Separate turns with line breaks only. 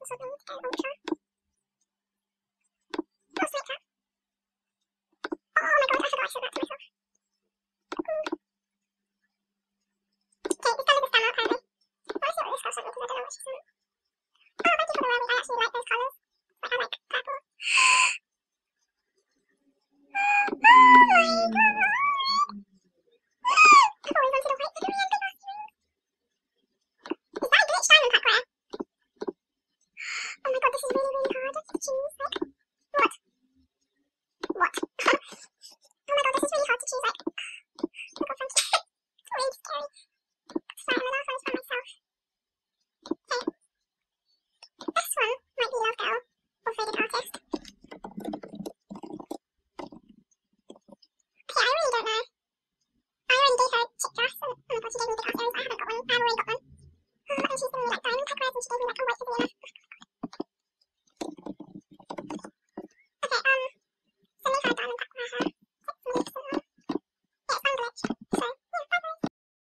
or something to go ultra. Oh, sweet cat. Oh my god, I forgot I said that to myself. Okay, this colour is the stammer apparently. Well, let's see what this girl sent me because I don't know what she sent. Oh, thank you for the worries. I actually like those colours. I have like purple. Oh my god! I've always wanted a white figurine for costumes. Is that a glitch diamond pack rare? Oh my god, this is really, really hard to choose. Like, what? What?